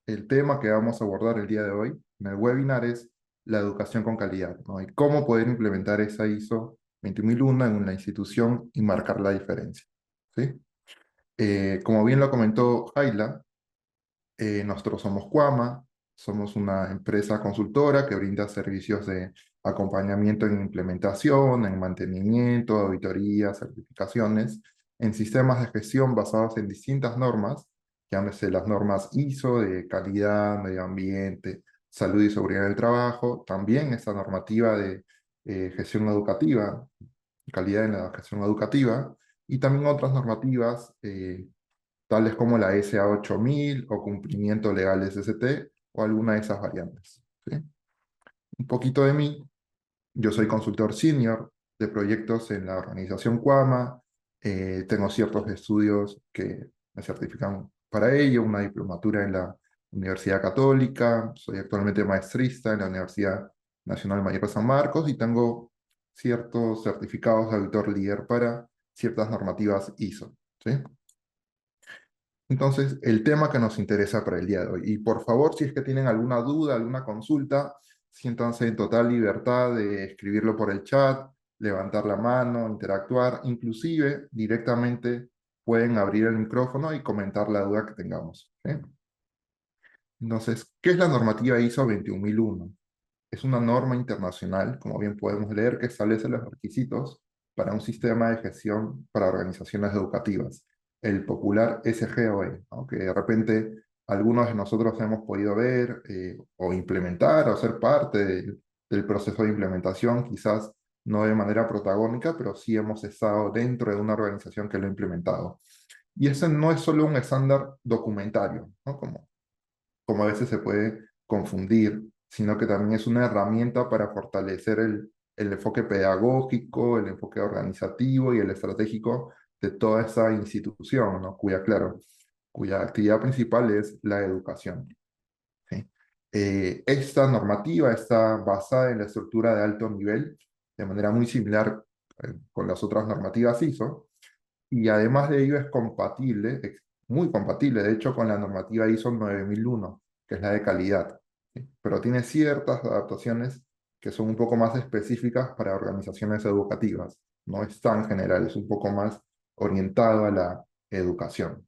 el tema que vamos a abordar el día de hoy en el webinar es la educación con calidad, ¿no? Y cómo poder implementar esa ISO 20001 en una institución y marcar la diferencia, ¿sí? Como bien lo comentó Jaila, nosotros somos Cuama, somos una empresa consultora que brinda servicios de acompañamiento en implementación, en mantenimiento, auditorías, certificaciones, en sistemas de gestión basados en distintas normas, llámese las normas ISO de calidad, medio ambiente, salud y seguridad del trabajo, también esta normativa de gestión educativa, calidad en la gestión educativa, y también otras normativas tales como la SA 8000 o cumplimiento legal SST o alguna de esas variantes, ¿sí? Un poquito de mí: yo soy consultor senior de proyectos en la organización Cuama, tengo ciertos estudios que me certifican para ello, una diplomatura en la Universidad Católica, soy actualmente maestrista en la Universidad Nacional Mayor de San Marcos y tengo ciertos certificados de auditor líder para ciertas normativas ISO, ¿sí? Entonces, el tema que nos interesa para el día de hoy. Y por favor, si es que tienen alguna duda, alguna consulta, siéntanse en total libertad de escribirlo por el chat, levantar la mano, interactuar, inclusive directamente pueden abrir el micrófono y comentar la duda que tengamos, ¿sí? Entonces, ¿qué es la normativa ISO 21001? Es una norma internacional, como bien podemos leer, que establece los requisitos para un sistema de gestión para organizaciones educativas, el popular SGOE, ¿no? Que de repente algunos de nosotros hemos podido ver o implementar o ser parte del proceso de implementación, quizás no de manera protagónica, pero sí hemos estado dentro de una organización que lo ha implementado. Y ese no es solo un estándar documentario, ¿no? Como a veces se puede confundir, sino que también es una herramienta para fortalecer el enfoque pedagógico, el enfoque organizativo y el estratégico de toda esa institución, ¿no? Cuya actividad principal es la educación, ¿sí? Esta normativa está basada en la estructura de alto nivel, de manera muy similar con las otras normativas ISO, y además de ello es compatible, muy compatible, de hecho, con la normativa ISO 9001, que es la de calidad, ¿sí? Pero tiene ciertas adaptaciones que son un poco más específicas para organizaciones educativas. No es tan general, es un poco más orientado a la educación.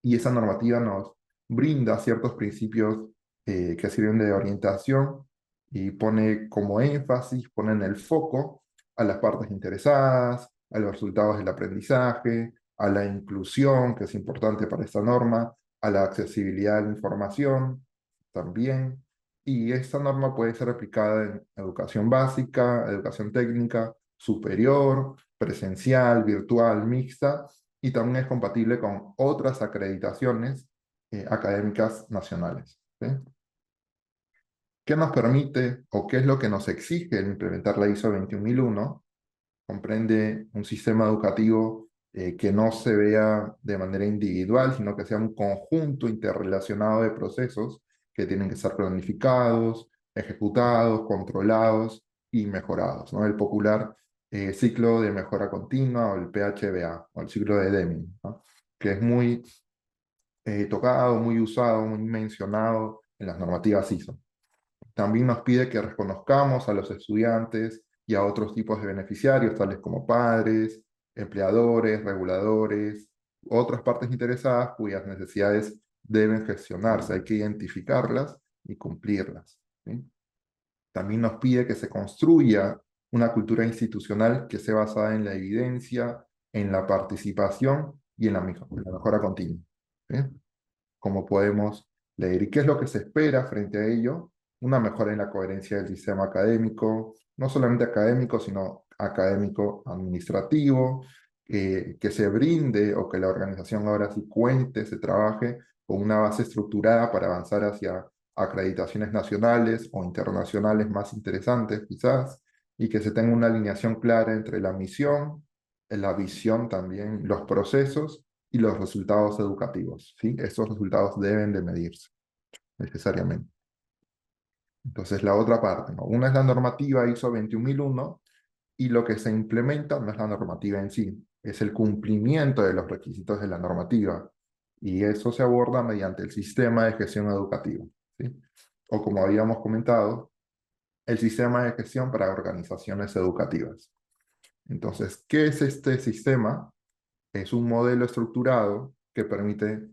Y esa normativa nos brinda ciertos principios que sirven de orientación y pone como énfasis, pone en el foco a las partes interesadas, a los resultados del aprendizaje, a la inclusión, que es importante para esta norma, a la accesibilidad a la información también. Y esta norma puede ser aplicada en educación básica, educación técnica, superior, presencial, virtual, mixta, y también es compatible con otras acreditaciones académicas nacionales, ¿sí? ¿Qué nos permite o qué es lo que nos exige el implementar la ISO 21001? Comprende un sistema educativo que no se vea de manera individual, sino que sea un conjunto interrelacionado de procesos que tienen que ser planificados, ejecutados, controlados y mejorados, ¿no? El popular ciclo de mejora continua o el PHBA o el ciclo de Deming, ¿no? Que es muy tocado, muy usado, muy mencionado en las normativas ISO. También nos pide que reconozcamos a los estudiantes y a otros tipos de beneficiarios, tales como padres, empleadores, reguladores, otras partes interesadas cuyas necesidades deben gestionarse. Hay que identificarlas y cumplirlas, ¿sí? También nos pide que se construya una cultura institucional que sea basada en la evidencia, en la participación y en en la mejora continua, ¿sí? Como podemos leer. ¿Y qué es lo que se espera frente a ello? Una mejora en la coherencia del sistema académico, no solamente académico, sino académico administrativo, que se brinde o que la organización ahora sí cuente, se trabaje con una base estructurada para avanzar hacia acreditaciones nacionales o internacionales más interesantes quizás, y que se tenga una alineación clara entre la misión, la visión también, los procesos y los resultados educativos, ¿sí? Estos resultados deben de medirse necesariamente. Entonces, la otra parte, ¿no? Una es la normativa ISO 21001 y lo que se implementa no es la normativa en sí, es el cumplimiento de los requisitos de la normativa. Y eso se aborda mediante el sistema de gestión educativa, ¿sí? O como habíamos comentado, el sistema de gestión para organizaciones educativas. Entonces, ¿qué es este sistema? Es un modelo estructurado que permite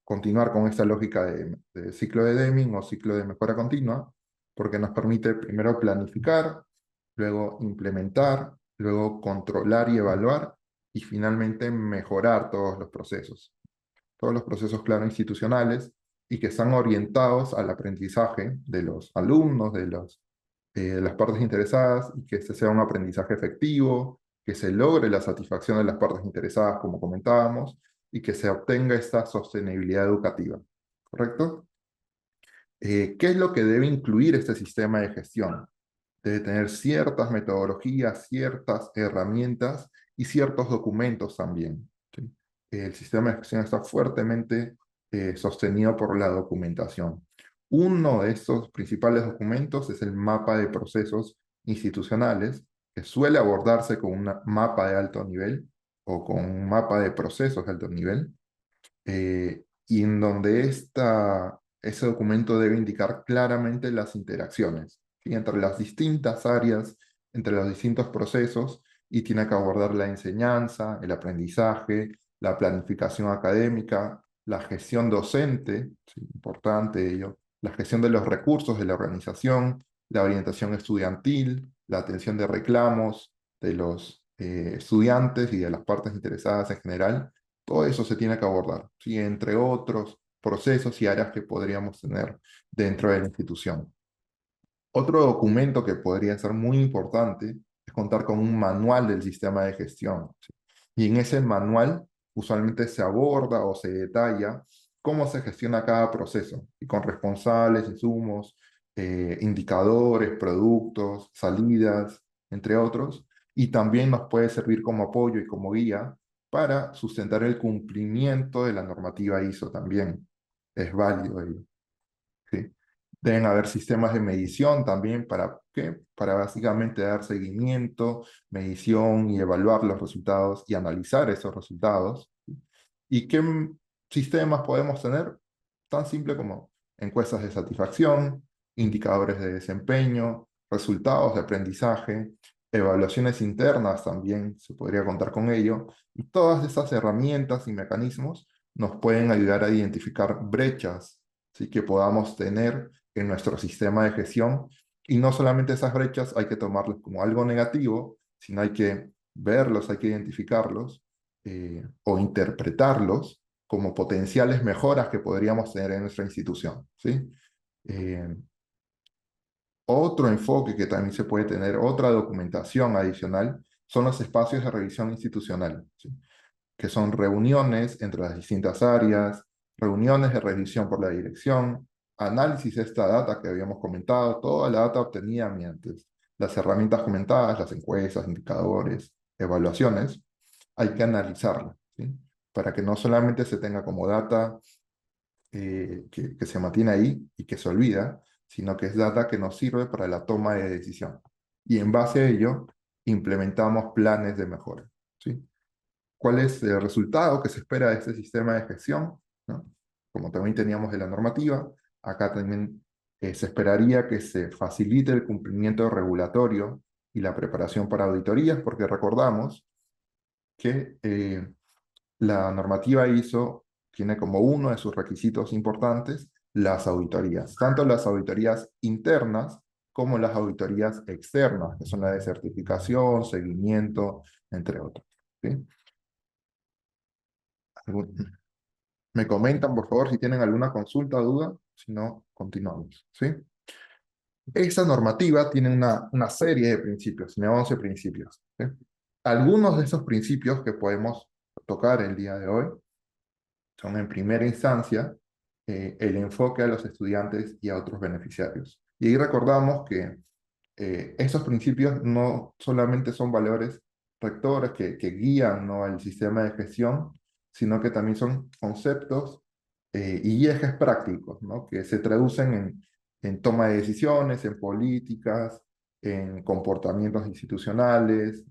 continuar con esta lógica de ciclo de Deming o ciclo de mejora continua, porque nos permite primero planificar, luego implementar, luego controlar y evaluar, y finalmente mejorar todos los procesos, claro, institucionales, y que están orientados al aprendizaje de los alumnos, de las partes interesadas, y que este sea un aprendizaje efectivo, que se logre la satisfacción de las partes interesadas, como comentábamos, y que se obtenga esta sostenibilidad educativa. ¿Correcto? ¿Qué es lo que debe incluir este sistema de gestión? Debe tener ciertas metodologías, ciertas herramientas y ciertos documentos también, ¿sí? El sistema de gestión está fuertemente sostenido por la documentación. Uno de estos principales documentos es el mapa de procesos institucionales, que suele abordarse con un mapa de alto nivel o con un mapa de procesos de alto nivel, y en donde ese documento debe indicar claramente las interacciones, ¿sí? Entre las distintas áreas, entre los distintos procesos, y tiene que abordar la enseñanza, el aprendizaje, la planificación académica, la gestión docente, ¿sí? Importante ello, la gestión de los recursos de la organización, la orientación estudiantil, la atención de reclamos de los estudiantes y de las partes interesadas en general. Todo eso se tiene que abordar, ¿sí? Entre otros procesos y áreas que podríamos tener dentro de la institución. Otro documento que podría ser muy importante es contar con un manual del sistema de gestión, ¿sí? Y en ese manual usualmente se aborda o se detalla cómo se gestiona cada proceso, y con responsables, insumos, indicadores, productos, salidas, entre otros. Y también nos puede servir como apoyo y como guía para sustentar el cumplimiento de la normativa ISO también. Es válido ello, ¿sí? Deben haber sistemas de medición también. ¿Para qué? Para básicamente dar seguimiento, medición y evaluar los resultados y analizar esos resultados. ¿Y qué sistemas podemos tener? Tan simple como encuestas de satisfacción, indicadores de desempeño, resultados de aprendizaje, evaluaciones internas también se podría contar con ello. Y todas esas herramientas y mecanismos nos pueden ayudar a identificar brechas, ¿sí? Que podamos tener en nuestro sistema de gestión. Y no solamente esas brechas hay que tomarlas como algo negativo, sino hay que verlos, hay que identificarlos, o interpretarlos como potenciales mejoras que podríamos tener en nuestra institución, ¿sí? Eh, Otro enfoque que también se puede tener, otra documentación adicional, son los espacios de revisión institucional, ¿sí? Que son reuniones entre las distintas áreas, reuniones de revisión por la dirección, análisis de esta data que habíamos comentado, toda la data obtenida mediante las herramientas comentadas, las encuestas, indicadores, evaluaciones, hay que analizarla, ¿sí? Para que no solamente se tenga como data que se mantiene ahí y que se olvida, sino que es data que nos sirve para la toma de decisión. Y en base a ello, implementamos planes de mejora, ¿sí? ¿Cuál es el resultado que se espera de este sistema de gestión? ¿No? Como también teníamos de la normativa, acá también se esperaría que se facilite el cumplimiento regulatorio y la preparación para auditorías, porque recordamos que la normativa ISO tiene como uno de sus requisitos importantes las auditorías, tanto las auditorías internas como las auditorías externas, que son las de certificación, seguimiento, entre otros, ¿sí? Me comentan, por favor, si tienen alguna consulta o duda, si no, continuamos, ¿sí? Esta normativa tiene una serie de principios, tiene 11 principios, ¿sí? Algunos de esos principios que podemos tocar el día de hoy son, en primera instancia, el enfoque a los estudiantes y a otros beneficiarios. Y ahí recordamos que esos principios no solamente son valores rectores que guían, ¿no?, el sistema de gestión, sino que también son conceptos y ejes prácticos, ¿no?, que se traducen en toma de decisiones, en políticas, en comportamientos institucionales.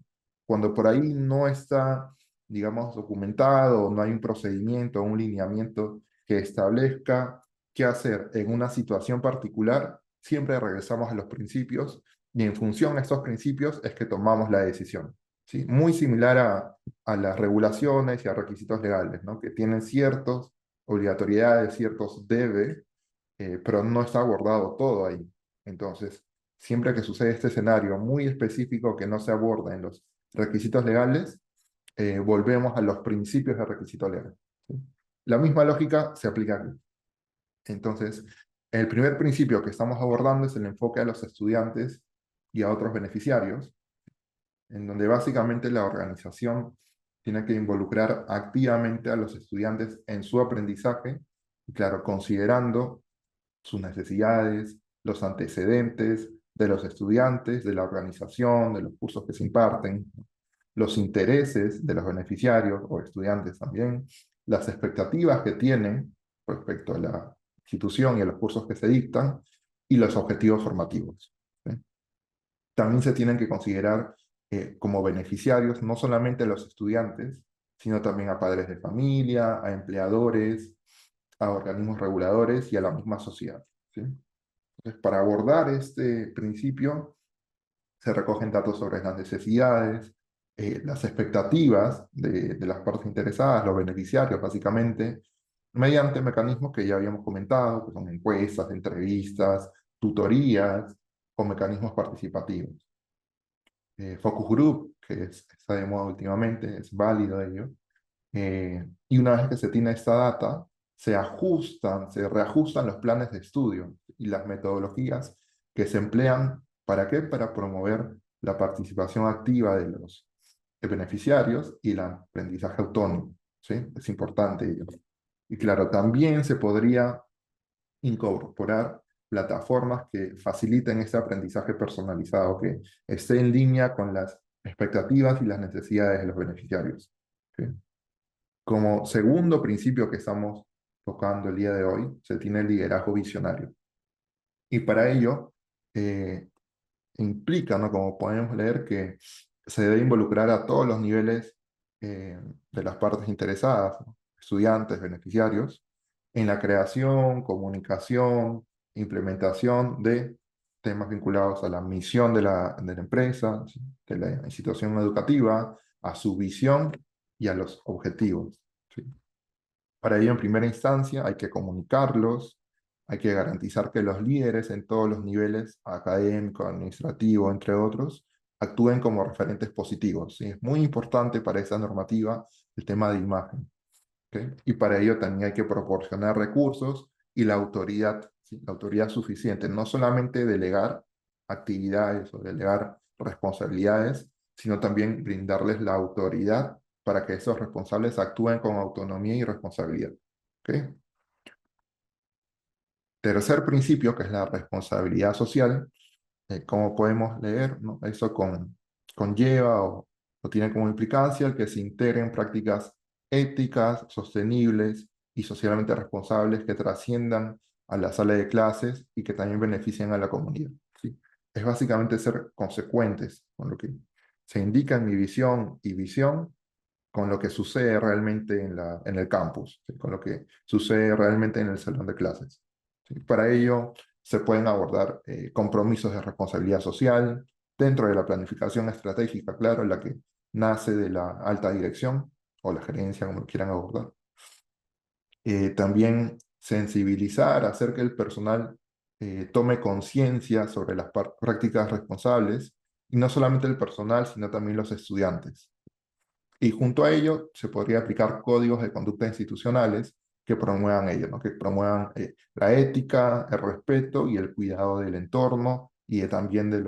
Cuando por ahí no está digamos, documentado, no hay un procedimiento, un lineamiento que establezca qué hacer en una situación particular, siempre regresamos a los principios y en función a estos principios es que tomamos la decisión. ¿Sí? Muy similar a las regulaciones y a requisitos legales, ¿no? Que tienen ciertas obligatoriedades, ciertos debe, pero no está abordado todo ahí. Entonces, siempre que sucede este escenario muy específico que no se aborda en los requisitos legales, volvemos a los principios de requisito legal. ¿Sí? La misma lógica se aplica aquí. Entonces, el primer principio que estamos abordando es el enfoque a los estudiantes y a otros beneficiarios, en donde básicamente la organización tiene que involucrar activamente a los estudiantes en su aprendizaje, y claro, considerando sus necesidades, los antecedentes de los estudiantes, de la organización, de los cursos que se imparten, los intereses de los beneficiarios o estudiantes también, las expectativas que tienen respecto a la institución y a los cursos que se dictan y los objetivos formativos. ¿Sí? También se tienen que considerar como beneficiarios no solamente a los estudiantes, sino también a padres de familia, a empleadores, a organismos reguladores y a la misma sociedad. ¿Sí? Entonces, para abordar este principio, se recogen datos sobre las necesidades, las expectativas de las partes interesadas, los beneficiarios, básicamente, mediante mecanismos que ya habíamos comentado, que son encuestas, entrevistas, tutorías o mecanismos participativos. Focus Group, que está de moda últimamente, es válido ello. Y una vez que se tiene esta data, se reajustan los planes de estudio y las metodologías que se emplean. ¿Para qué? Para promover la participación activa de los beneficiarios y el aprendizaje autónomo. ¿Sí? Es importante ello. Y claro, también se podría incorporar plataformas que faciliten este aprendizaje personalizado, que esté en línea con las expectativas y las necesidades de los beneficiarios. ¿Sí? Como segundo principio que estamos tocando el día de hoy, se tiene el liderazgo visionario. Y para ello implica, ¿no? Como podemos leer, que se debe involucrar a todos los niveles de las partes interesadas, ¿no? Estudiantes, beneficiarios, en la creación, comunicación, implementación de temas vinculados a la misión de la empresa, ¿sí? De la institución educativa, a su visión y a los objetivos. ¿Sí? Para ello, en primera instancia, hay que comunicarlos, hay que garantizar que los líderes en todos los niveles, académico, administrativo, entre otros, actúen como referentes positivos. ¿Sí? Es muy importante para esa normativa el tema de imagen. ¿Ok? Y para ello también hay que proporcionar recursos y la autoridad, ¿sí? La autoridad suficiente, no solamente delegar actividades o delegar responsabilidades, sino también brindarles la autoridad para que esos responsables actúen con autonomía y responsabilidad. ¿Ok? Tercer principio, que es la responsabilidad social, como podemos leer, ¿no? Eso conlleva o tiene como implicancia el que se integren prácticas éticas, sostenibles y socialmente responsables que trasciendan a la sala de clases y que también beneficien a la comunidad. ¿Sí? Es básicamente ser consecuentes con lo que se indica en mi visión y visión, con lo que sucede realmente en el campus, ¿sí? Con lo que sucede realmente en el salón de clases. ¿Sí? Para ello, se pueden abordar compromisos de responsabilidad social dentro de la planificación estratégica, claro, la que nace de la alta dirección o la gerencia, como lo quieran abordar. También sensibilizar, hacer que el personal tome conciencia sobre las prácticas responsables, y no solamente el personal, sino también los estudiantes. Y junto a ello se podría aplicar códigos de conducta institucionales que promuevan ello, ¿no? Que promuevan la ética, el respeto y el cuidado del entorno y también del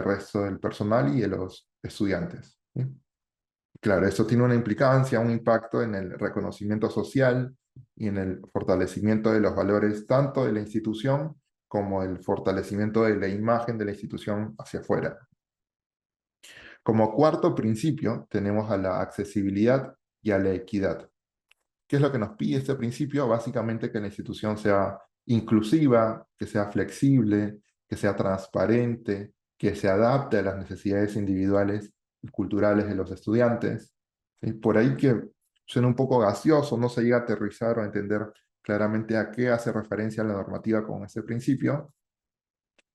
resto del personal y de los estudiantes. ¿Sí? Claro, esto tiene una implicancia, un impacto en el reconocimiento social y en el fortalecimiento de los valores tanto de la institución como el fortalecimiento de la imagen de la institución hacia afuera. Como cuarto principio, tenemos a la accesibilidad y a la equidad. ¿Qué es lo que nos pide este principio? Básicamente que la institución sea inclusiva, que sea flexible, que sea transparente, que se adapte a las necesidades individuales y culturales de los estudiantes, ¿sí? Por ahí que suena un poco gaseoso, no se llega a aterrizar o a entender claramente a qué hace referencia la normativa con ese principio,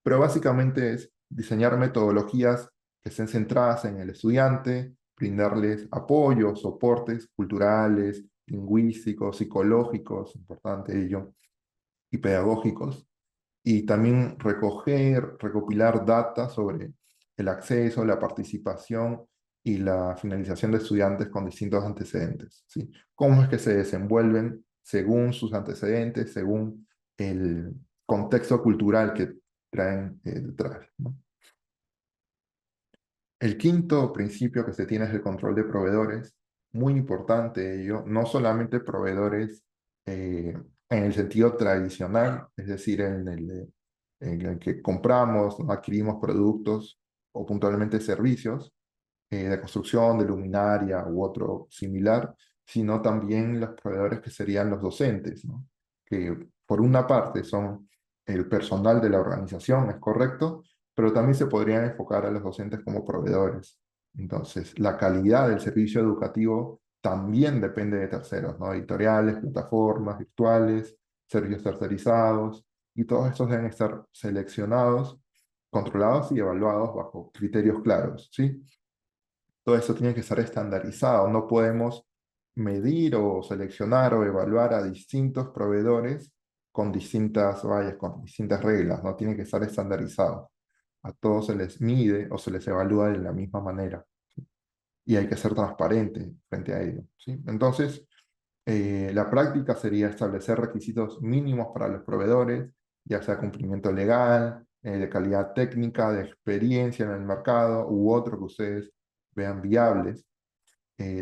pero básicamente es diseñar metodologías que estén centradas en el estudiante, brindarles apoyo, soportes culturales, lingüísticos, psicológicos, importante ello, y pedagógicos, y también recoger, recopilar data sobre el acceso, la participación y la finalización de estudiantes con distintos antecedentes, ¿sí? Cómo es que se desenvuelven según sus antecedentes, según el contexto cultural que traen detrás, ¿no? El quinto principio que se tiene es el control de proveedores, muy importante ello, no solamente proveedores en el sentido tradicional, es decir, en el que compramos, ¿no? Adquirimos productos o puntualmente servicios de construcción, de luminaria u otro similar, sino también los proveedores que serían los docentes, ¿no? Que por una parte son el personal de la organización, es correcto, pero también se podrían enfocar a los docentes como proveedores. Entonces, la calidad del servicio educativo también depende de terceros, ¿no? Editoriales, plataformas virtuales, servicios tercerizados, y todos estos deben estar seleccionados, controlados y evaluados bajo criterios claros, ¿sí? Todo eso tiene que estar estandarizado. No podemos medir o seleccionar o evaluar a distintos proveedores con distintas vallas, con distintas reglas. No tiene que estar estandarizado. A todos se les mide o se les evalúa de la misma manera. Y hay que ser transparente frente a ello, ¿sí? Entonces, la práctica sería establecer requisitos mínimos para los proveedores, ya sea cumplimiento legal, de calidad técnica, de experiencia en el mercado u otro que ustedes vean viables.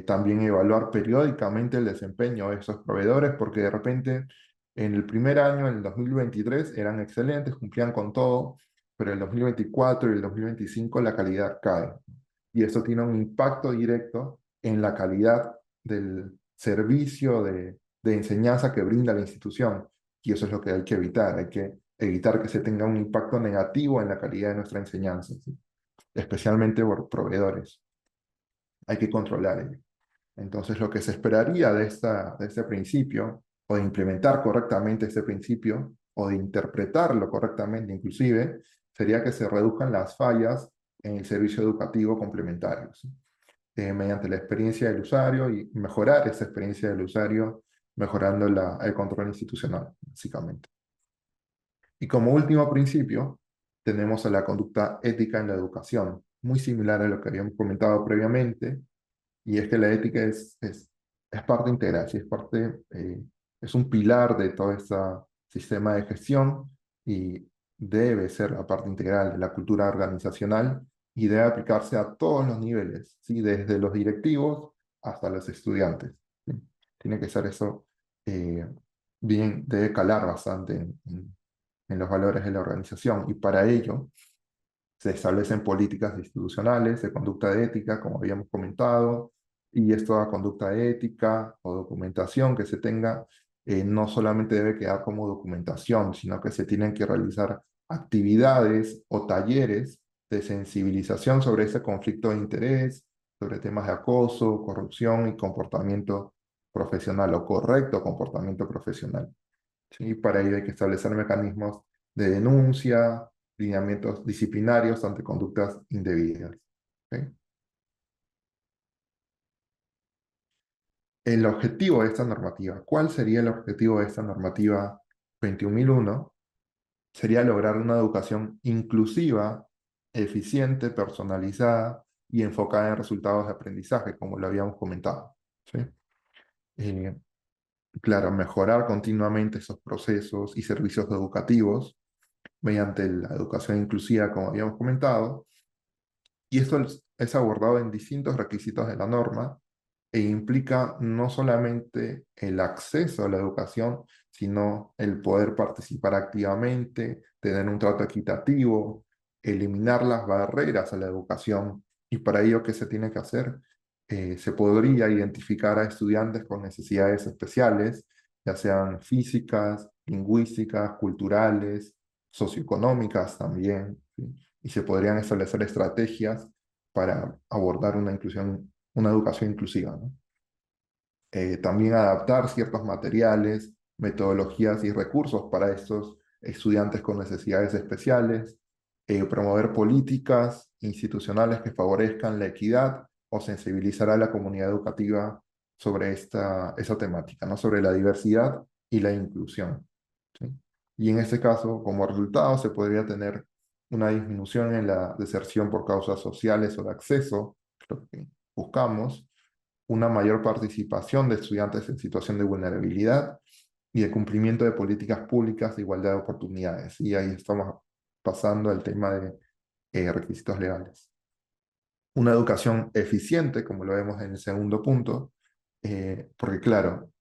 También evaluar periódicamente el desempeño de esos proveedores, porque de repente en el primer año, en el 2023, eran excelentes, cumplían con todo, pero en el 2024 y el 2025 la calidad cae. Y esto tiene un impacto directo en la calidad del servicio de enseñanza que brinda la institución. Y eso es lo que hay que evitar. Hay que evitar que se tenga un impacto negativo en la calidad de nuestra enseñanza, ¿sí? Especialmente por proveedores. Hay que controlar ello. Entonces, lo que se esperaría de este principio, o de implementar correctamente este principio, o de interpretarlo correctamente inclusive, sería que se reduzcan las fallas en el servicio educativo complementario, ¿sí? Mediante la experiencia del usuario y mejorar esa experiencia del usuario, mejorando el control institucional, básicamente. Y como último principio, tenemos a la conducta ética en la educación, muy similar a lo que habíamos comentado previamente, y es que la ética es parte integral, ¿sí? Es un pilar de todo este sistema de gestión y debe ser la parte integral de la cultura organizacional y debe aplicarse a todos los niveles, ¿sí? Desde los directivos hasta los estudiantes, ¿sí? Tiene que ser eso eh, bien, debe calar bastante en los valores de la organización y para ello se establecen políticas institucionales de conducta de ética, como habíamos comentado, y esta conducta ética o documentación que se tenga no solamente debe quedar como documentación, sino que se tienen que realizar actividades o talleres de sensibilización sobre ese conflicto de interés, sobre temas de acoso, corrupción y comportamiento profesional o correcto comportamiento profesional, ¿sí? Para ello hay que establecer mecanismos de denuncia, lineamientos disciplinarios ante conductas indebidas, ¿sí? El objetivo de esta normativa, ¿cuál sería el objetivo de esta normativa 21.001? Sería lograr una educación inclusiva, eficiente, personalizada y enfocada en resultados de aprendizaje, como lo habíamos comentado, ¿sí? Eh, claro, mejorar continuamente esos procesos y servicios educativos mediante la educación inclusiva, como habíamos comentado, y esto es abordado en distintos requisitos de la norma e implica no solamente el acceso a la educación, sino el poder participar activamente, tener un trato equitativo, eliminar las barreras a la educación. Y para ello, ¿qué se tiene que hacer? Se podría identificar a estudiantes con necesidades especiales, ya sean físicas, lingüísticas, culturales, socioeconómicas también, ¿sí? Y se podrían establecer estrategias para abordar una educación inclusiva, ¿no? También adaptar ciertos materiales, metodologías y recursos para estos estudiantes con necesidades especiales, promover políticas institucionales que favorezcan la equidad o sensibilizar a la comunidad educativa sobre esa temática, ¿no? Sobre la diversidad y la inclusión. ¿Sí? Y en este caso, como resultado, se podría tener una disminución en la deserción por causas sociales o de acceso, lo que buscamos, una mayor participación de estudiantes en situación de vulnerabilidad y de cumplimiento de políticas públicas de igualdad de oportunidades. Y ahí estamos pasando al tema de requisitos legales. Una educación eficiente, como lo vemos en el segundo punto, porque claro,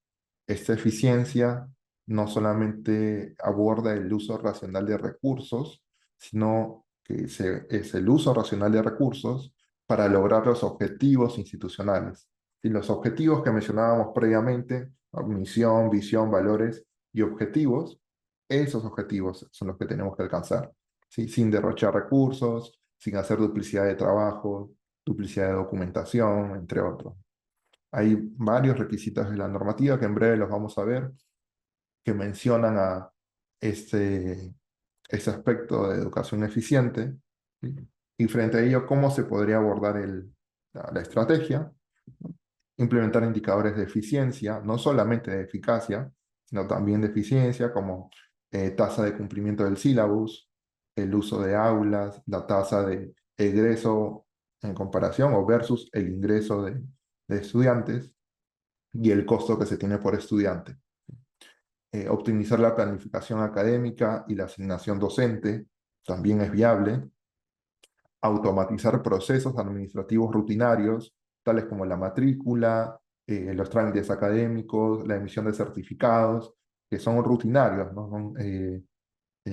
esta eficiencia no solamente aborda el uso racional de recursos, sino que es el uso racional de recursos para lograr los objetivos institucionales. Y los objetivos que mencionábamos previamente, ¿no? Misión, visión, valores y objetivos, esos objetivos son los que tenemos que alcanzar, ¿sí? Sin derrochar recursos, sin hacer duplicidad de trabajo, duplicidad de documentación, entre otros. Hay varios requisitos de la normativa que en breve los vamos a ver, que mencionan a este, ese aspecto de educación eficiente, ¿sí? Y frente a ello, cómo se podría abordar la estrategia, ¿no? Implementar indicadores de eficiencia, no solamente de eficacia, sino también de eficiencia, como tasa de cumplimiento del sílabus, el uso de aulas, la tasa de egreso en comparación o versus el ingreso de estudiantes y el costo que se tiene por estudiante. Optimizar la planificación académica y la asignación docente también es viable. Automatizar procesos administrativos rutinarios, tales como la matrícula, los trámites académicos, la emisión de certificados, que son rutinarios, ¿no?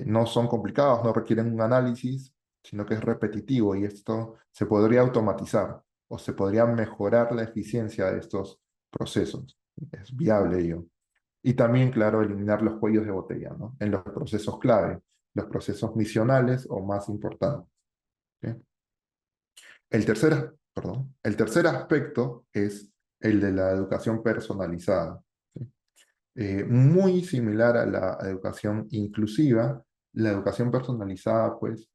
No son complicados, no requieren un análisis, sino que es repetitivo y esto se podría automatizar o se podría mejorar la eficiencia de estos procesos. Es viable ello. Y también, claro, eliminar los cuellos de botella, ¿no? En los procesos clave, los procesos misionales o más importantes. ¿Sí? El tercer aspecto es el de la educación personalizada. ¿Sí? Muy similar a la educación inclusiva, la educación personalizada, pues,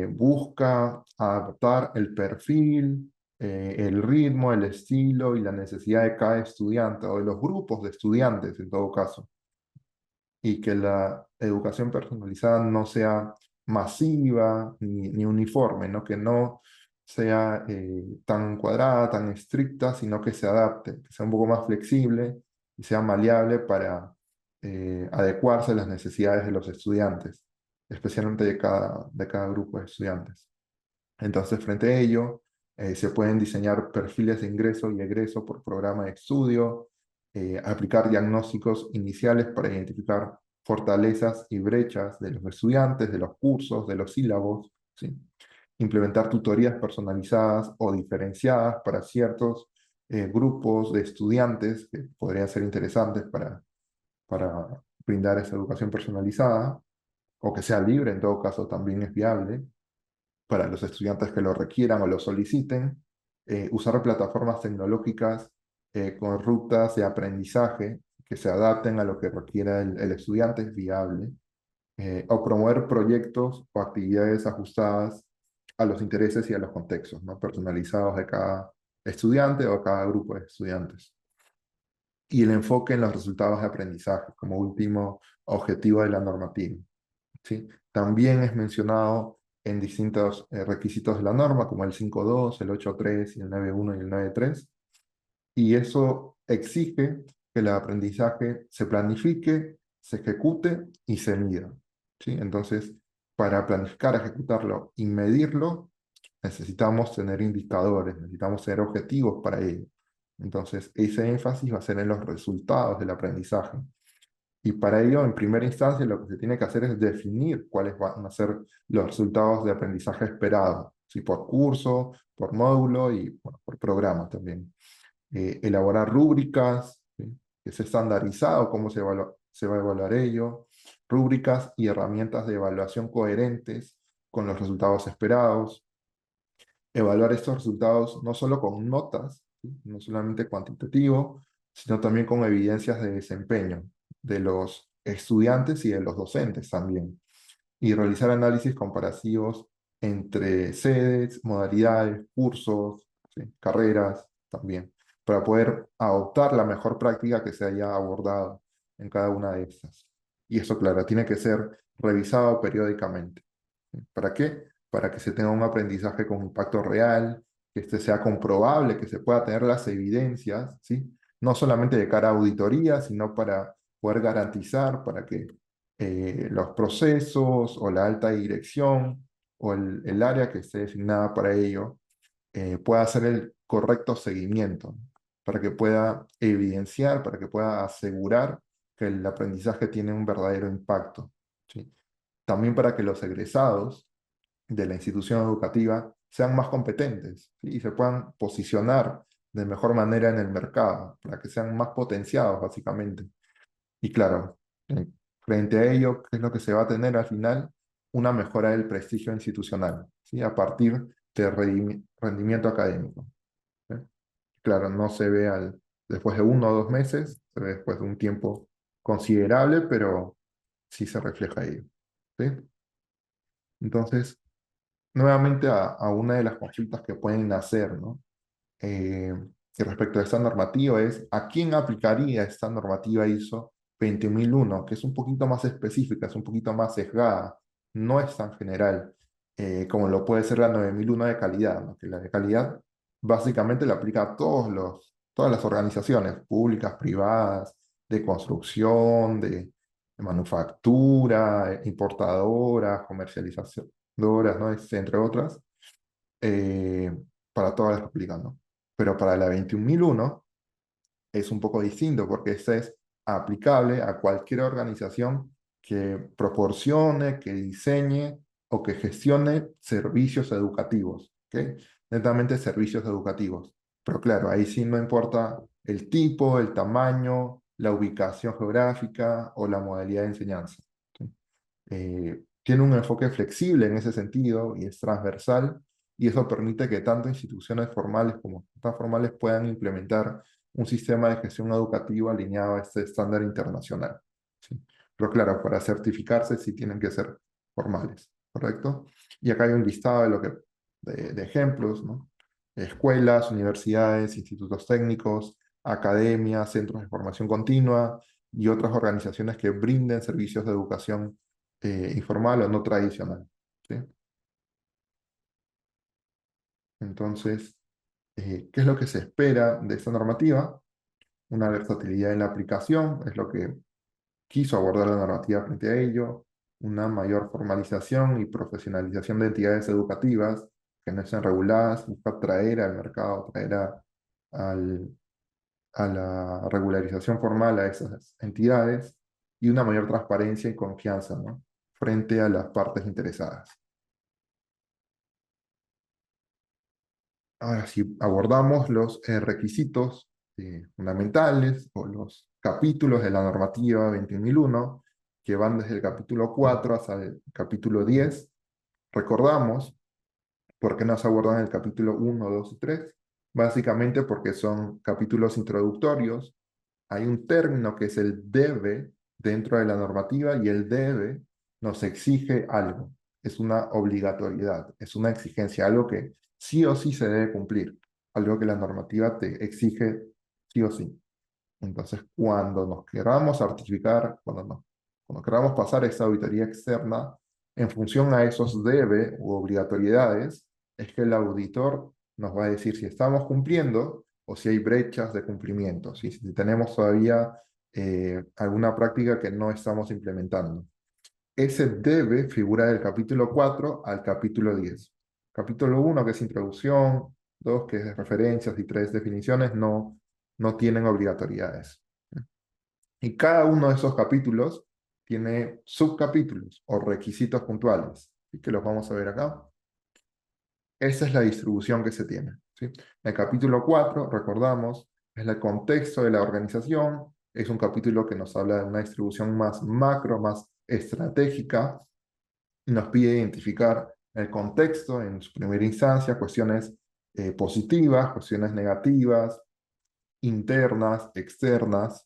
busca adaptar el perfil, el ritmo, el estilo y la necesidad de cada estudiante o de los grupos de estudiantes, en todo caso, y que la educación personalizada no sea masiva ni uniforme, ¿no? Que no sea tan cuadrada, tan estricta, sino que se adapte, que sea un poco más flexible y sea maleable para adecuarse a las necesidades de los estudiantes, especialmente de cada grupo de estudiantes. Entonces, frente a ello, se pueden diseñar perfiles de ingreso y egreso por programa de estudio, aplicar diagnósticos iniciales para identificar fortalezas y brechas de los estudiantes, de los cursos, de los sílabos, ¿sí? Implementar tutorías personalizadas o diferenciadas para ciertos grupos de estudiantes que podrían ser interesantes para brindar esa educación personalizada, o que sea libre, en todo caso también es viable para los estudiantes que lo requieran o lo soliciten, usar plataformas tecnológicas con rutas de aprendizaje que se adapten a lo que requiera el estudiante es viable, o promover proyectos o actividades ajustadas a los intereses y a los contextos, ¿no? Personalizados de cada estudiante o cada grupo de estudiantes. Y el enfoque en los resultados de aprendizaje como último objetivo de la normativa. ¿Sí? También es mencionado en distintos requisitos de la norma, como el 5.2, el 8.3, y el 9.1 y el 9.3, y eso exige que el aprendizaje se planifique, se ejecute y se mida. ¿Sí? Entonces, para planificar, ejecutarlo y medirlo, necesitamos tener indicadores, necesitamos tener objetivos para ello. Entonces, ese énfasis va a ser en los resultados del aprendizaje. Y para ello, en primera instancia, lo que se tiene que hacer es definir cuáles van a ser los resultados de aprendizaje esperados, ¿sí? Por curso, por módulo y bueno, por programa también. Elaborar rúbricas, ¿sí? Que es estandarizado cómo se va a evaluar ello, rúbricas y herramientas de evaluación coherentes con los resultados esperados. Evaluar estos resultados no solo con notas, ¿sí? No solamente cuantitativo, sino también con evidencias de desempeño de los estudiantes y de los docentes también, y realizar análisis comparativos entre sedes, modalidades, cursos, ¿sí? Carreras también, para poder adoptar la mejor práctica que se haya abordado en cada una de estas. Y eso, claro, tiene que ser revisado periódicamente. ¿Sí? ¿Para qué? Para que se tenga un aprendizaje con impacto real, que este sea comprobable, que se pueda tener las evidencias, ¿sí? No solamente de cara a auditoría, sino para poder garantizar, para que los procesos o la alta dirección o el área que esté designada para ello pueda hacer el correcto seguimiento, para que pueda evidenciar, para que pueda asegurar que el aprendizaje tiene un verdadero impacto, ¿sí? También para que los egresados de la institución educativa sean más competentes, ¿sí? Y se puedan posicionar de mejor manera en el mercado, para que sean más potenciados, básicamente. Y claro, frente a ello, ¿qué es lo que se va a tener al final? Una mejora del prestigio institucional, ¿sí? A partir del rendimiento académico, ¿sí? Claro, no se ve después de 1 o 2 meses, se ve después de un tiempo considerable, pero sí se refleja ello, ¿sí? Entonces, nuevamente a una de las consultas que pueden hacer, ¿no? eh, que respecto a esta normativa es a quién aplicaría esta normativa ISO 20001, que es un poquito más específica, es un poquito más sesgada, no es tan general como lo puede ser la 9001 de calidad, ¿no? Que la de calidad básicamente la aplica a todas las organizaciones públicas, privadas, de construcción, de manufactura, importadoras, comercializadoras, ¿no? Entre otras eh, para todas las que aplican, ¿no? Pero para la 21001 es un poco distinto porque esta es aplicable a cualquier organización que proporcione, que diseñe o que gestione servicios educativos, ¿ok? Netamente servicios educativos. Pero claro, ahí sí no importa el tipo, el tamaño, la ubicación geográfica o la modalidad de enseñanza, ¿sí? Tiene un enfoque flexible en ese sentido y es transversal, y eso permite que tanto instituciones formales como no formales puedan implementar un sistema de gestión educativa alineado a este estándar internacional, ¿sí? Pero claro, para certificarse sí tienen que ser formales, ¿correcto? Y acá hay un listado de ejemplos, ¿no? Escuelas, universidades, institutos técnicos, academias, centros de formación continua y otras organizaciones que brinden servicios de educación informal o no tradicional, ¿sí? Entonces, ¿qué es lo que se espera de esta normativa? Una versatilidad en la aplicación, es lo que quiso abordar la normativa frente a ello, una mayor formalización y profesionalización de entidades educativas que no estén reguladas, busca traer al mercado, al, a la regularización formal a esas entidades y una mayor transparencia y confianza, ¿no? Frente a las partes interesadas. Ahora, si abordamos los requisitos fundamentales o los capítulos de la normativa 21001, que van desde el capítulo 4 hasta el capítulo 10, recordamos por qué no se abordan el capítulo 1, 2 y 3. Básicamente porque son capítulos introductorios. Hay un término que es el debe dentro de la normativa y el debe nos exige algo. Es una obligatoriedad, es una exigencia, algo que sí o sí se debe cumplir, algo que la normativa te exige sí o sí. Entonces, cuando nos queramos certificar, cuando queramos pasar esa auditoría externa, en función a esos debe u obligatoriedades, es que el auditor nos va a decir si estamos cumpliendo o si hay brechas de cumplimiento, si tenemos todavía alguna práctica que no estamos implementando. Ese debe figura del capítulo 4 al capítulo 10. Capítulo 1, que es introducción, 2, que es referencias, y 3, definiciones, no tienen obligatoriedades. Y cada uno de esos capítulos tiene subcapítulos o requisitos puntuales, y que los vamos a ver acá. Esa es la distribución que se tiene, ¿sí? El capítulo 4, recordamos, es el contexto de la organización, es un capítulo que nos habla de una distribución más macro, más estratégica, y nos pide identificar el contexto en su primera instancia, cuestiones positivas, cuestiones negativas, internas, externas,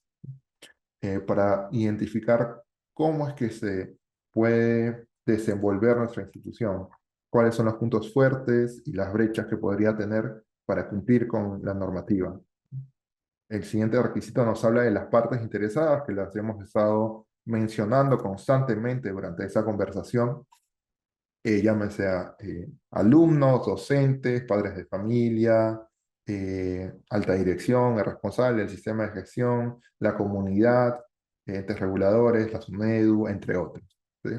para identificar cómo es que se puede desenvolver nuestra institución, cuáles son los puntos fuertes y las brechas que podría tener para cumplir con la normativa. El siguiente requisito nos habla de las partes interesadas, que las hemos estado mencionando constantemente durante esa conversación, llámese a alumnos, docentes, padres de familia, alta dirección, el responsable del sistema de gestión, la comunidad, entes reguladores, la SUNEDU, entre otros. ¿Sí?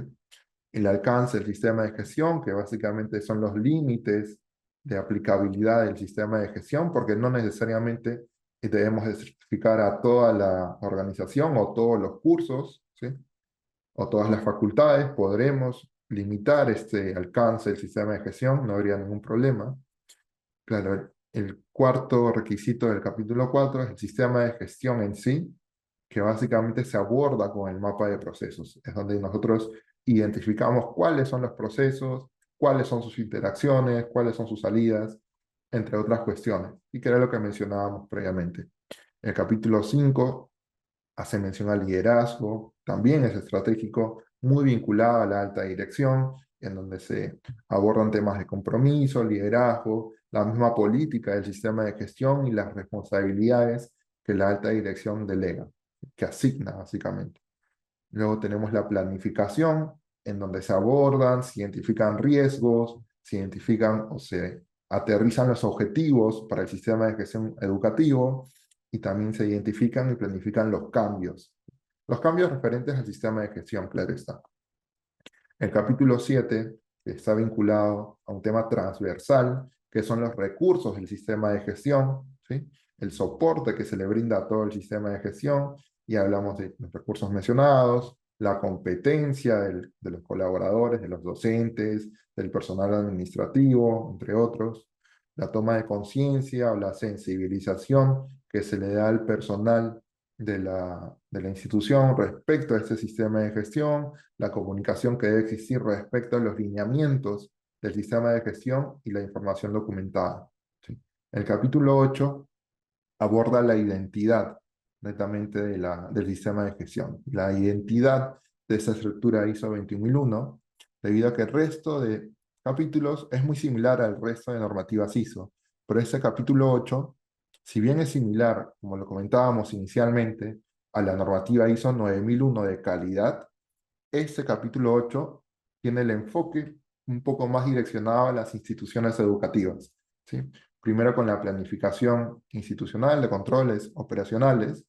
El alcance del sistema de gestión, que básicamente son los límites de aplicabilidad del sistema de gestión, porque no necesariamente debemos de certificar a toda la organización o todos los cursos, ¿sí? O todas las facultades, podremos limitar este alcance del sistema de gestión, no habría ningún problema. Claro, el cuarto requisito del capítulo 4 es el sistema de gestión en sí, que básicamente se aborda con el mapa de procesos. Es donde nosotros identificamos cuáles son los procesos, cuáles son sus interacciones, cuáles son sus salidas, entre otras cuestiones, y que era lo que mencionábamos previamente. El capítulo 5 hace mención al liderazgo, también es estratégico, muy vinculado a la alta dirección, en donde se abordan temas de compromiso, liderazgo, la misma política del sistema de gestión y las responsabilidades que la alta dirección delega, que asigna básicamente. Luego tenemos la planificación, en donde se abordan, se identifican riesgos, se identifican o se aterrizan los objetivos para el sistema de gestión educativo y también se identifican y planifican los cambios. Los cambios referentes al sistema de gestión, claro está. El capítulo 7 está vinculado a un tema transversal, que son los recursos del sistema de gestión, ¿sí? El soporte que se le brinda a todo el sistema de gestión, y hablamos de los recursos mencionados, la competencia de los colaboradores, de los docentes, del personal administrativo, entre otros, la toma de conciencia o la sensibilización que se le da al personal de la institución respecto a este sistema de gestión, la comunicación que debe existir respecto a los lineamientos del sistema de gestión y la información documentada. ¿Sí? El capítulo 8 aborda la identidad netamente del sistema de gestión. La identidad de esa estructura ISO 21001, debido a que el resto de capítulos es muy similar al resto de normativas ISO, pero ese capítulo 8, si bien es similar, como lo comentábamos inicialmente, a la normativa ISO 9001 de calidad, este capítulo 8 tiene el enfoque un poco más direccionado a las instituciones educativas, ¿sí? Primero con la planificación institucional de controles operacionales,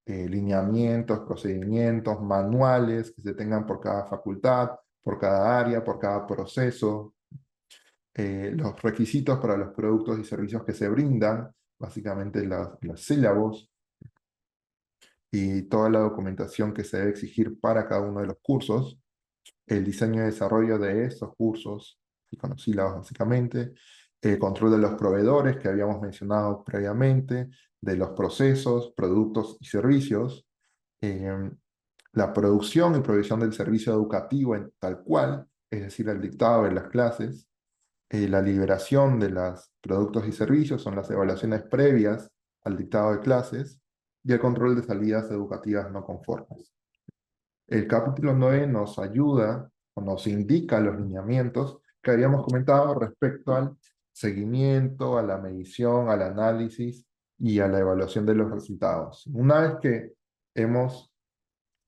lineamientos, procedimientos, manuales que se tengan por cada facultad, por cada área, por cada proceso, los requisitos para los productos y servicios que se brindan, básicamente las sílabos, y toda la documentación que se debe exigir para cada uno de los cursos, el diseño y desarrollo de estos cursos, y con los sílabos básicamente, el control de los proveedores que habíamos mencionado previamente, de los procesos, productos y servicios, eh, la producción y provisión del servicio educativo en tal cual, es decir, el dictado de las clases, la liberación de los productos y servicios, son las evaluaciones previas al dictado de clases, y el control de salidas educativas no conformes. El capítulo 9 nos ayuda o nos indica los lineamientos que habíamos comentado respecto al seguimiento, a la medición, al análisis y a la evaluación de los resultados. Una vez que hemos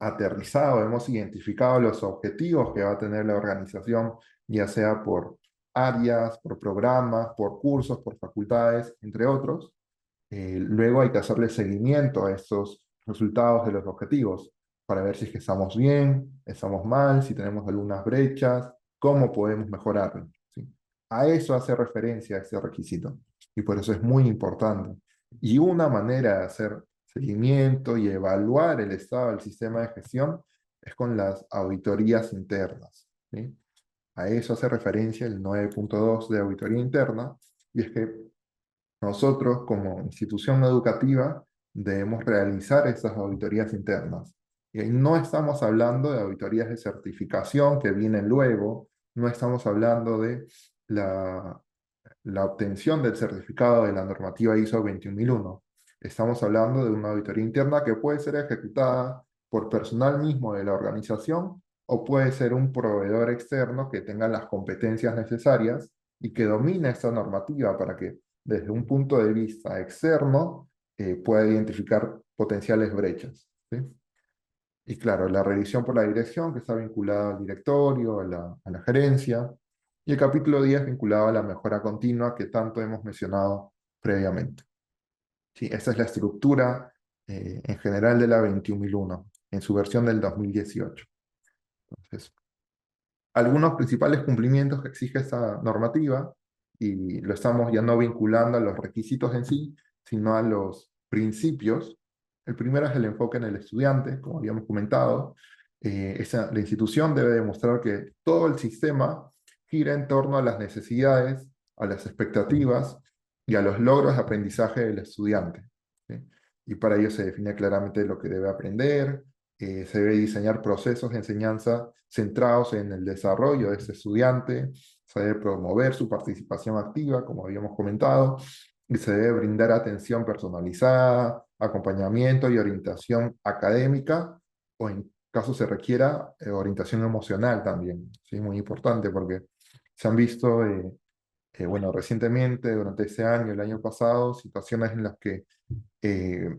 aterrizado, hemos identificado los objetivos que va a tener la organización, ya sea por áreas, por programas, por cursos, por facultades, entre otros, luego hay que hacerle seguimiento a estos resultados de los objetivos para ver si es que estamos bien, estamos mal, si tenemos algunas brechas, cómo podemos mejorarlo, ¿sí? A eso hace referencia este requisito y por eso es muy importante. Y una manera de hacer seguimiento y evaluar el estado del sistema de gestión es con las auditorías internas, ¿sí? A eso hace referencia el 9.2 de auditoría interna, y es que nosotros, como institución educativa, debemos realizar esas auditorías internas. Y ahí no estamos hablando de auditorías de certificación que vienen luego, no estamos hablando de la obtención del certificado de la normativa ISO 21001. Estamos hablando de una auditoría interna que puede ser ejecutada por personal mismo de la organización o puede ser un proveedor externo que tenga las competencias necesarias y que domine esta normativa para que desde un punto de vista externo pueda identificar potenciales brechas, ¿sí? Y claro, la revisión por la dirección, que está vinculada al directorio, a la gerencia. Y el capítulo 10 vinculado a la mejora continua que tanto hemos mencionado previamente. Sí, esa es la estructura en general de la 21001, en su versión del 2018. Entonces, algunos principales cumplimientos que exige esta normativa, y lo estamos ya no vinculando a los requisitos en sí, sino a los principios. El primero es el enfoque en el estudiante, como habíamos comentado. La institución debe demostrar que todo el sistema gira en torno a las necesidades, a las expectativas y a los logros de aprendizaje del estudiante, ¿sí? Y para ello se define claramente lo que debe aprender, se debe diseñar procesos de enseñanza centrados en el desarrollo de este estudiante, se debe promover su participación activa, como habíamos comentado, y se debe brindar atención personalizada, acompañamiento y orientación académica, o en caso se requiera, orientación emocional también. Sí, muy importante porque se han visto, bueno, recientemente, durante este año, el año pasado, situaciones en las que eh,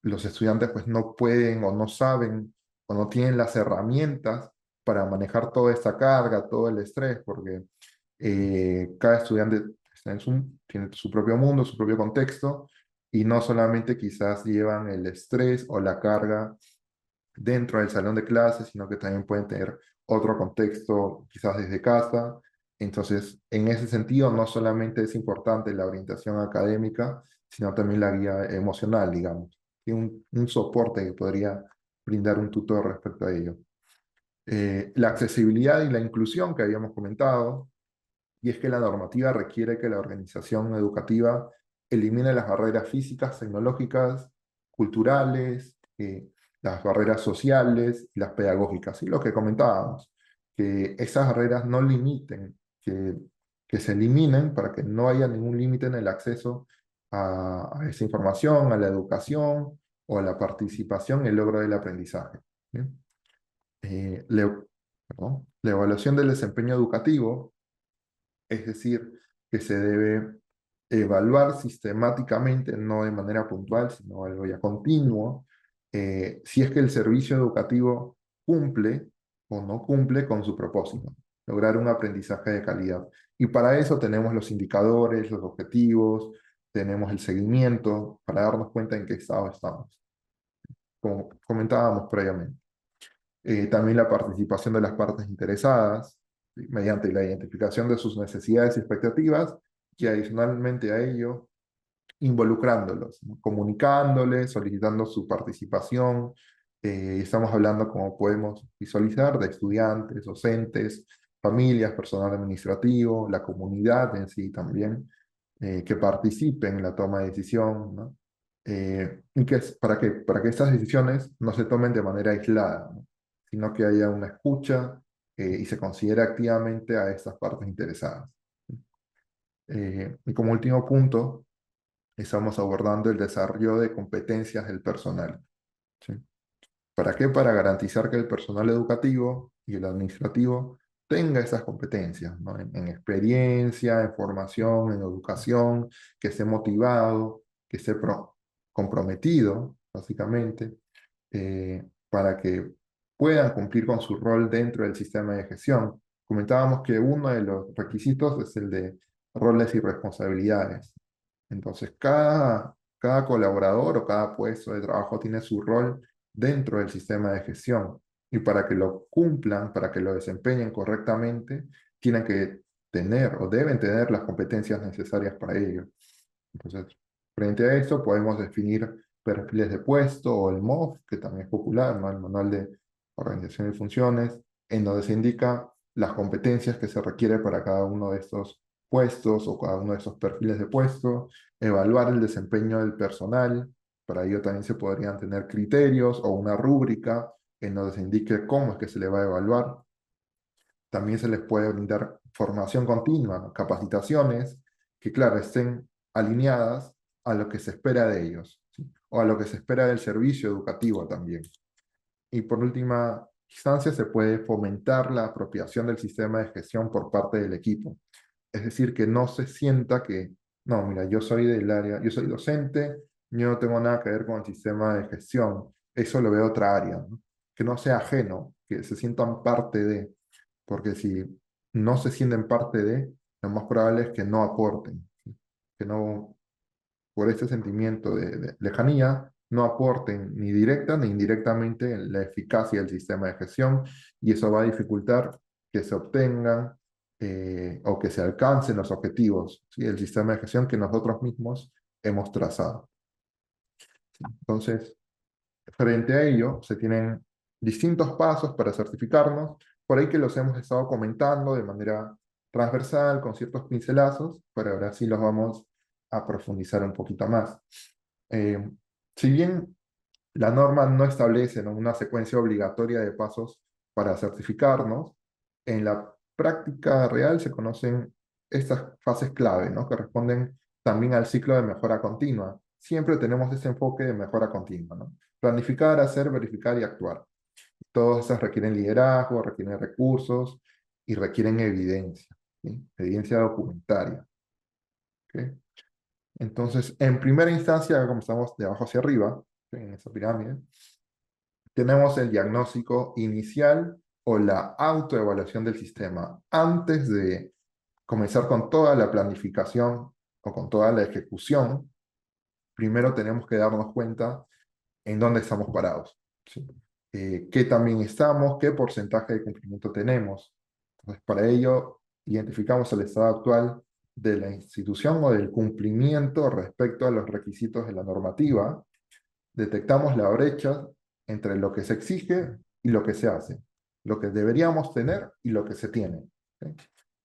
los estudiantes pues no pueden o no saben o no tienen las herramientas para manejar toda esta carga, todo el estrés, porque cada estudiante está tiene su propio mundo, su propio contexto, y no solamente quizás llevan el estrés o la carga dentro del salón de clases, sino que también pueden tener otro contexto, quizás desde casa. Entonces, en ese sentido, no solamente es importante la orientación académica, sino también la guía emocional, digamos, y un soporte que podría brindar un tutor respecto a ello. La accesibilidad y la inclusión que habíamos comentado, y es que la normativa requiere que la organización educativa elimine las barreras físicas, tecnológicas, culturales, las barreras sociales y las pedagógicas. Y lo que comentábamos, que esas barreras no limiten, que se eliminen para que no haya ningún límite en el acceso a esa información, a la educación o a la participación y el logro del aprendizaje. ¿Bien? Eh, la, perdón, la evaluación del desempeño educativo, es decir, que se debe evaluar sistemáticamente, no de manera puntual, sino algo ya continuo, si es que el servicio educativo cumple o no cumple con su propósito, lograr un aprendizaje de calidad. Y para eso tenemos los indicadores, los objetivos, tenemos el seguimiento para darnos cuenta en qué estado estamos, como comentábamos previamente. También la participación de las partes interesadas, ¿sí? Mediante la identificación de sus necesidades y expectativas, y adicionalmente a ello, involucrándolos, ¿no? Comunicándoles, solicitando su participación. Estamos hablando, como podemos visualizar, de estudiantes, docentes, familias, personal administrativo, la comunidad en sí también, que participen en la toma de decisión, ¿no? Y para que estas decisiones no se tomen de manera aislada, ¿no? Sino que haya una escucha y se considere activamente a estas partes interesadas. Y como último punto, estamos abordando el desarrollo de competencias del personal, ¿sí? ¿Para qué? Para garantizar que el personal educativo y el administrativo tenga esas competencias, ¿no? En experiencia, en formación, en educación, que esté motivado, que esté comprometido, básicamente, para que puedan cumplir con su rol dentro del sistema de gestión. Comentábamos que uno de los requisitos es el de roles y responsabilidades. Entonces, cada colaborador o cada puesto de trabajo tiene su rol dentro del sistema de gestión. Y para que lo cumplan, para que lo desempeñen correctamente, tienen que tener o deben tener las competencias necesarias para ello. Entonces, frente a esto, podemos definir perfiles de puesto o el MOF, que también es popular, ¿no? El Manual de Organización y Funciones, en donde se indica las competencias que se requiere para cada uno de estos puestos o cada uno de estos perfiles de puesto, evaluar el desempeño del personal. Para ello también se podrían tener criterios o una rúbrica en donde se indique cómo es que se le va a evaluar. También se les puede brindar formación continua, ¿no? Capacitaciones que, claro, estén alineadas a lo que se espera de ellos, ¿sí? o a lo que se espera del servicio educativo también. Y por última instancia, se puede fomentar la apropiación del sistema de gestión por parte del equipo. Es decir, que no se sienta que, no, mira, yo soy del área, yo soy docente, yo no tengo nada que ver con el sistema de gestión, eso lo veo otra área, ¿no? Que no sea ajeno, que se sientan parte de, porque si no se sienten parte de, lo más probable es que no aporten, ¿sí? Que no, por ese sentimiento de lejanía, no aporten ni directa ni indirectamente en la eficacia del sistema de gestión, y eso va a dificultar que se obtengan o que se alcancen los objetivos, ¿sí? del sistema de gestión que nosotros mismos hemos trazado. Entonces, frente a ello, se tienen distintos pasos para certificarnos, por ahí que los hemos estado comentando de manera transversal, con ciertos pincelazos, pero ahora sí los vamos a profundizar un poquito más. Eh, si bien la norma no establece, ¿no?, una secuencia obligatoria de pasos para certificarnos, en la práctica real se conocen estas fases clave, ¿no?, que responden también al ciclo de mejora continua. Siempre tenemos ese enfoque de mejora continua, ¿no? Planificar, hacer, verificar y actuar. Todas esas requieren liderazgo, requieren recursos y requieren evidencia, ¿sí? Evidencia documentaria. ¿Ok? Entonces, en primera instancia, comenzamos de abajo hacia arriba, ¿sí?, en esa pirámide. Tenemos el diagnóstico inicial o la autoevaluación del sistema. Antes de comenzar con toda la planificación o con toda la ejecución, primero tenemos que darnos cuenta en dónde estamos parados, ¿sí? Qué también estamos, qué porcentaje de cumplimiento tenemos. Entonces, para ello, identificamos el estado actual de la institución o del cumplimiento respecto a los requisitos de la normativa. Detectamos la brecha entre lo que se exige y lo que se hace, lo que deberíamos tener y lo que se tiene, ¿sí?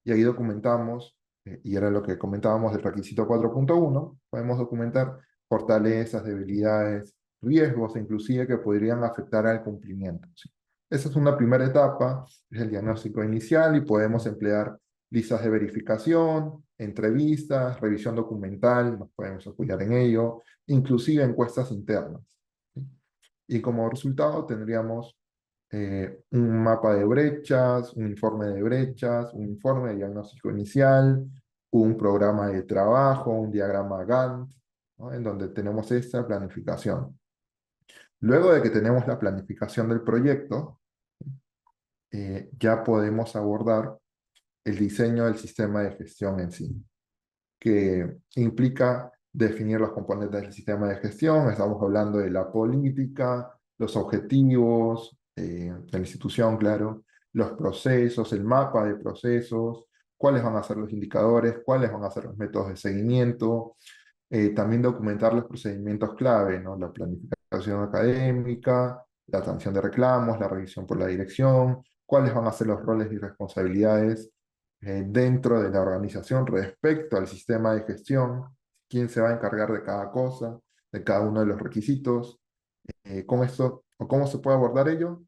Y ahí documentamos, y era lo que comentábamos del requisito 4.1, podemos documentar fortalezas, debilidades, riesgos, inclusive que podrían afectar al cumplimiento, ¿sí? Esa es una primera etapa, es el diagnóstico inicial, y podemos emplear listas de verificación, entrevistas, revisión documental, nos podemos apoyar en ello, inclusive encuestas internas, ¿sí? Y como resultado tendríamos un mapa de brechas, un informe de brechas, un informe de diagnóstico inicial, un programa de trabajo, un diagrama Gantt, ¿no?, en donde tenemos esta planificación. Luego de que tenemos la planificación del proyecto, ya podemos abordar el diseño del sistema de gestión en sí, que implica definir los componentes del sistema de gestión. Estamos hablando de la política, los objetivos de la institución, claro, los procesos, el mapa de procesos, cuáles van a ser los indicadores, cuáles van a ser los métodos de seguimiento, también documentar los procedimientos clave, ¿no? La planificación académica, la atención de reclamos, la revisión por la dirección, cuáles van a ser los roles y responsabilidades dentro de la organización respecto al sistema de gestión, quién se va a encargar de cada cosa, de cada uno de los requisitos, con esto, o cómo se puede abordar ello,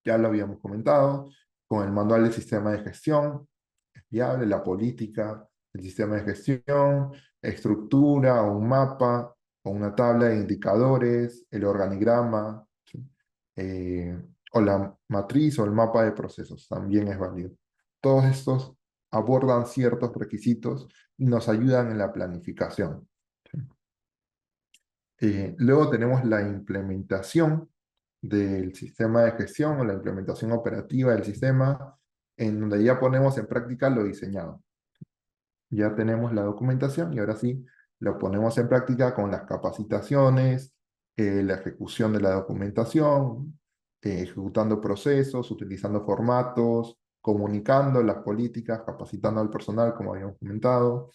ya lo habíamos comentado, con el manual del sistema de gestión, es viable, la política, el sistema de gestión, estructura o un mapa o una tabla de indicadores, el organigrama, ¿sí? Eh, o la matriz o el mapa de procesos, también es válido. Todos estos abordan ciertos requisitos y nos ayudan en la planificación, ¿sí? Luego tenemos la implementación del sistema de gestión o la implementación operativa del sistema, en donde ya ponemos en práctica lo diseñado. Ya tenemos la documentación y ahora sí lo ponemos en práctica con las capacitaciones, la ejecución de la documentación, ejecutando procesos, utilizando formatos, comunicando las políticas, capacitando al personal, como habíamos comentado,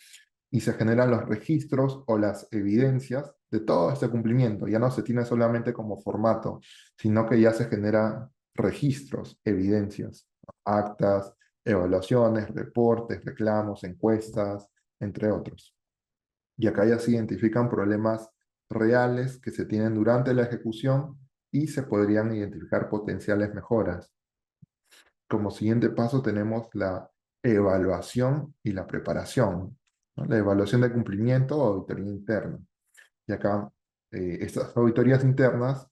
y se generan los registros o las evidencias de todo este cumplimiento. Ya no se tiene solamente como formato, sino que ya se generan registros, evidencias, actas, evaluaciones, reportes, reclamos, encuestas, entre otros. Y acá ya se identifican problemas reales que se tienen durante la ejecución y se podrían identificar potenciales mejoras. Como siguiente paso tenemos la evaluación y la preparación, ¿no? La evaluación de cumplimiento o auditoría interna. Y acá Estas auditorías internas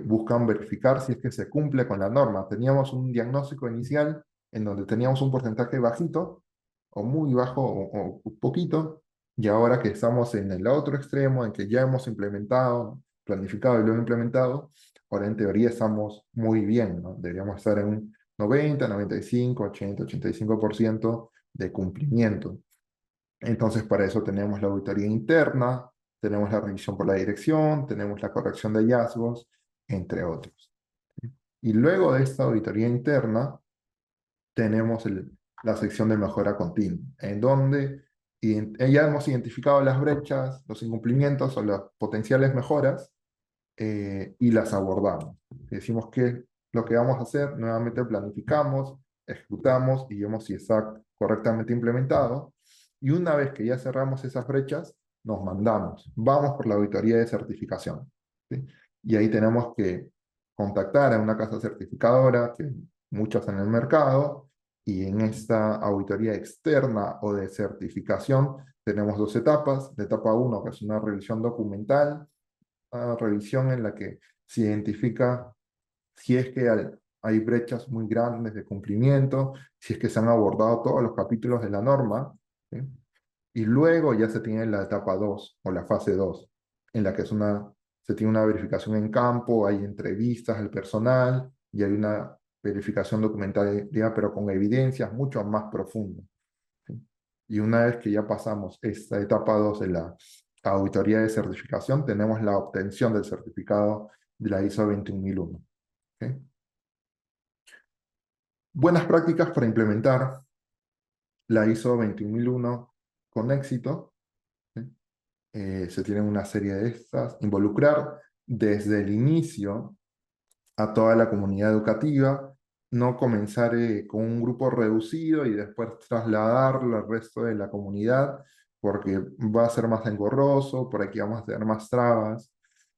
buscan verificar si es que se cumple con la norma. Teníamos un diagnóstico inicial en donde teníamos un porcentaje bajito, o muy bajo, o poquito, y ahora que estamos en el otro extremo, en que ya hemos implementado, planificado y luego implementado, ahora en teoría estamos muy bien, ¿no? Deberíamos estar en un 90, 95, 80, 85% de cumplimiento. Entonces, para eso tenemos la auditoría interna, tenemos la revisión por la dirección, tenemos la corrección de hallazgos, entre otros. Y luego de esta auditoría interna, tenemos la sección de mejora continua, en donde ya hemos identificado las brechas, los incumplimientos o las potenciales mejoras y las abordamos. Decimos qué es lo que vamos a hacer, nuevamente planificamos, ejecutamos y vemos si está correctamente implementado. Y una vez que ya cerramos esas brechas, nos mandamos, vamos por la auditoría de certificación. ¿Sí? Y ahí tenemos que contactar a una casa certificadora, que muchas en el mercado, y en esta auditoría externa o de certificación tenemos dos etapas. La etapa 1, que es una revisión documental, una revisión en la que se identifica si es que hay brechas muy grandes de cumplimiento, si es que se han abordado todos los capítulos de la norma, ¿sí? Y luego ya se tiene la etapa 2 o la fase 2 en la que se tiene una verificación en campo, hay entrevistas al personal y hay una verificación documental, pero con evidencias mucho más profundas. ¿Sí? Y una vez que ya pasamos esta etapa 2 de la auditoría de certificación, tenemos la obtención del certificado de la ISO 21001. ¿Sí? Buenas prácticas para implementar la ISO 21001 con éxito. ¿Sí? Se tienen una serie de estas. Involucrar desde el inicio a toda la comunidad educativa, no comenzar con un grupo reducido y después trasladarlo al resto de la comunidad, porque va a ser más engorroso, por aquí vamos a tener más trabas.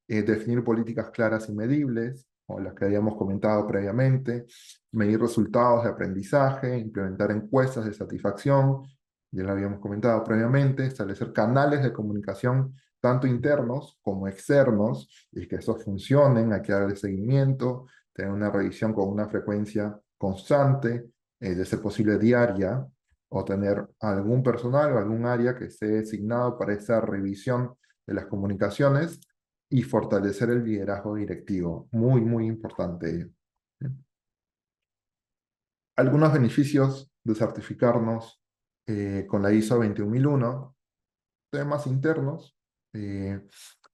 Definir políticas claras y medibles, o las que habíamos comentado previamente, medir resultados de aprendizaje, implementar encuestas de satisfacción, ya lo habíamos comentado previamente, establecer canales de comunicación tanto internos como externos, y que estos funcionen, hay que darle seguimiento, tener una revisión con una frecuencia constante, de ser posible diaria, o tener algún personal o algún área que esté designado para esa revisión de las comunicaciones y fortalecer el liderazgo directivo. Muy, muy importante. Algunos beneficios de certificarnos con la ISO 21001, temas internos, eh,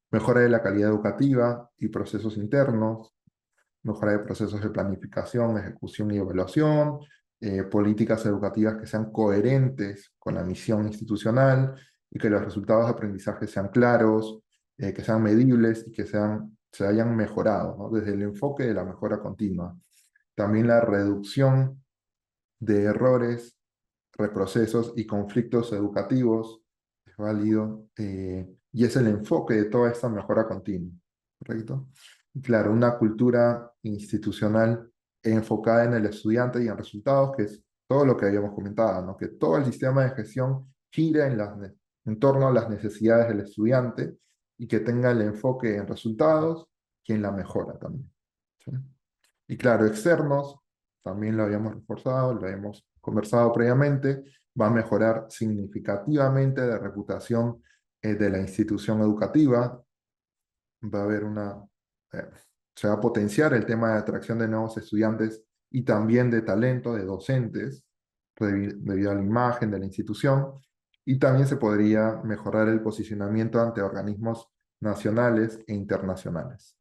mejora de la calidad educativa y procesos internos, mejora de procesos de planificación, ejecución y evaluación, políticas educativas que sean coherentes con la misión institucional y que los resultados de aprendizaje sean claros, que sean medibles y que se hayan mejorado, ¿no? Desde el enfoque de la mejora continua. También la reducción de errores, reprocesos y conflictos educativos es válido, y es el enfoque de toda esta mejora continua, ¿correcto? Y claro, una cultura institucional enfocada en el estudiante y en resultados, que es todo lo que habíamos comentado, ¿no? Que todo el sistema de gestión gire en torno a las necesidades del estudiante y que tenga el enfoque en resultados y en la mejora también. ¿Sí? Y claro, externos, también lo habíamos reforzado, lo habíamos conversado previamente, va a mejorar significativamente la reputación de la institución educativa, va a haber eh, se va a potenciar el tema de atracción de nuevos estudiantes y también de talento de docentes debido a la imagen de la institución, y también se podría mejorar el posicionamiento ante organismos nacionales e internacionales.